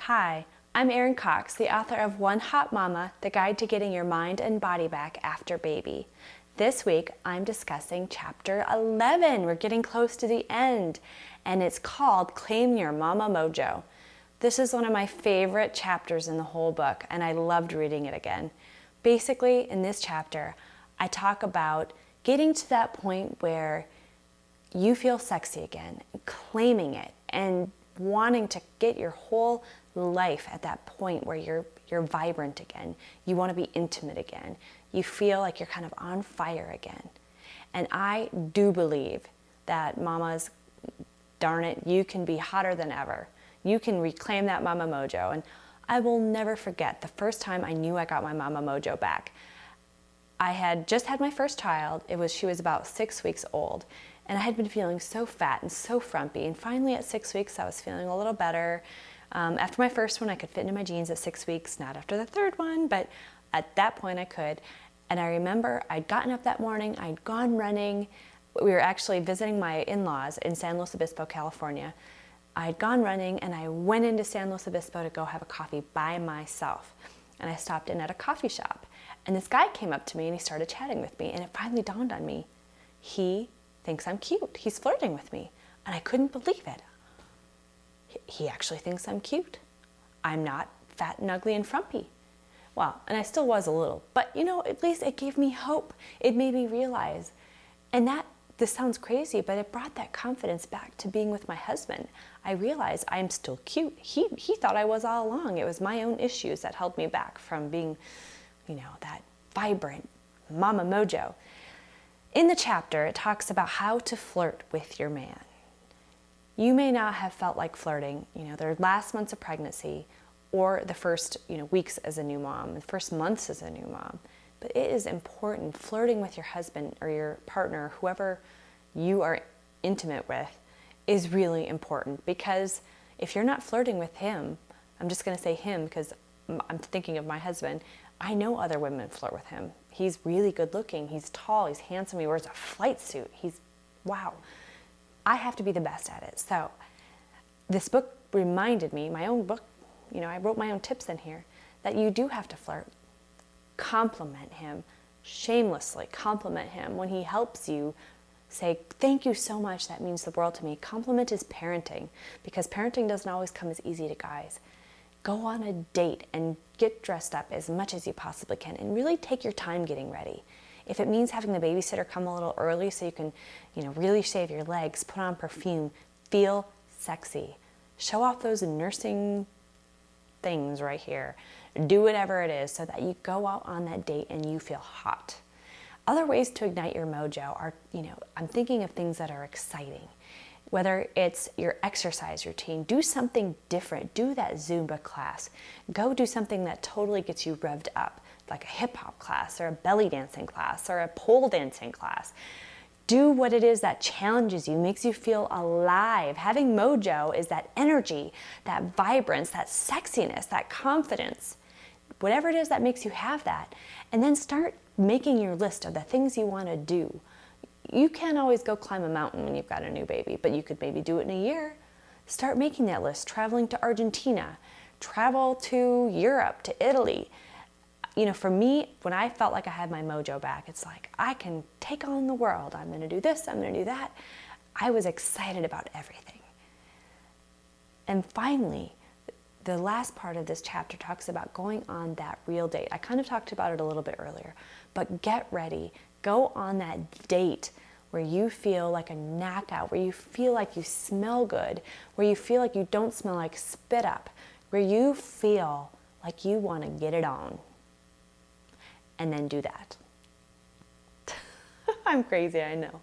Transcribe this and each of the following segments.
Hi, I'm Erin Cox, the author of One Hot Mama, The Guide to Getting Your Mind and Body Back After Baby. This week, I'm discussing Chapter 11. We're getting close to the end, and it's called Claim Your Mama Mojo. This is one of my favorite chapters in the whole book, and I loved reading it again. Basically, in this chapter, I talk about getting to that point where you feel sexy again, claiming it, and wanting to get your whole life at that point where you're vibrant again. You want to be intimate again. You feel like you're kind of on fire again. And I do believe that mamas, darn it, you can be hotter than ever. You can reclaim that mama mojo. And I will never forget the first time I knew I got my mama mojo back. I had just had my first child. She was about 6 weeks old. And I had been feeling so fat and so frumpy. And finally at 6 weeks, I was feeling a little better. After my first one, I could fit into my jeans at 6 weeks, not after the third one, but at that point I could. And I remember I'd gotten up that morning, I'd gone running. We were actually visiting my in-laws in San Luis Obispo, California. I'd gone running and I went into San Luis Obispo to go have a coffee by myself. And I stopped in at a coffee shop. And this guy came up to me and he started chatting with me. And it finally dawned on me, he thinks I'm cute. He's flirting with me. And I couldn't believe it. He actually thinks I'm cute. I'm not fat and ugly and frumpy. Well, and I still was a little, but at least it gave me hope. It made me realize, and this sounds crazy, but it brought that confidence back to being with my husband. I realized I'm still cute. He thought I was all along. It was my own issues that held me back from being, that vibrant mama mojo. In the chapter, it talks about how to flirt with your man. You may not have felt like flirting, their last months of pregnancy or the first, weeks as a new mom, the first months as a new mom. But it is important. Flirting with your husband or your partner, whoever you are intimate with, is really important, because if you're not flirting with him, I'm just going to say him because I'm thinking of my husband. I know other women flirt with him. He's really good looking. He's tall. He's handsome. He wears a flight suit. Wow. I have to be the best at it. So this book reminded me, my own book, I wrote my own tips in here, that you do have to flirt. Compliment him, shamelessly compliment him when he helps you. Say, thank you so much, that means the world to me. Compliment is parenting, because parenting doesn't always come as easy to guys. Go on a date and get dressed up as much as you possibly can and really take your time getting ready. If it means having the babysitter come a little early so you can, really shave your legs, put on perfume, feel sexy. Show off those nursing things right here. Do whatever it is so that you go out on that date and you feel hot. Other ways to ignite your mojo are, I'm thinking of things that are exciting. Whether it's your exercise routine, do something different. Do that Zumba class. Go do something that totally gets you revved up, like a hip hop class or a belly dancing class or a pole dancing class. Do what it is that challenges you, makes you feel alive. Having mojo is that energy, that vibrance, that sexiness, that confidence. Whatever it is that makes you have that. And then start making your list of the things you want to do. You can't always go climb a mountain when you've got a new baby, but you could maybe do it in a year. Start making that list. Traveling to Argentina, travel to Europe, to Italy. For me, when I felt like I had my mojo back, it's like, I can take on the world. I'm going to do this, I'm going to do that. I was excited about everything. And finally, the last part of this chapter talks about going on that real date. I kind of talked about it a little bit earlier, but get ready. Go on that date where you feel like a knockout, where you feel like you smell good, where you feel like you don't smell like spit up, where you feel like you want to get it on. And then do that. I'm crazy, I know.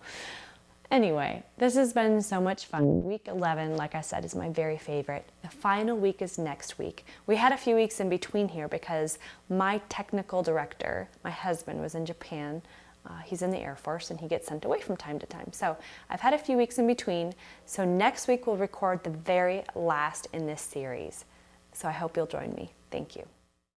Anyway, this has been so much fun. Week 11, like I said, is my very favorite. The final week is next week. We had a few weeks in between here because my technical director, my husband, was in Japan. He's in the Air Force and he gets sent away from time to time. So I've had a few weeks in between. So next week we'll record the very last in this series. So I hope you'll join me. Thank you.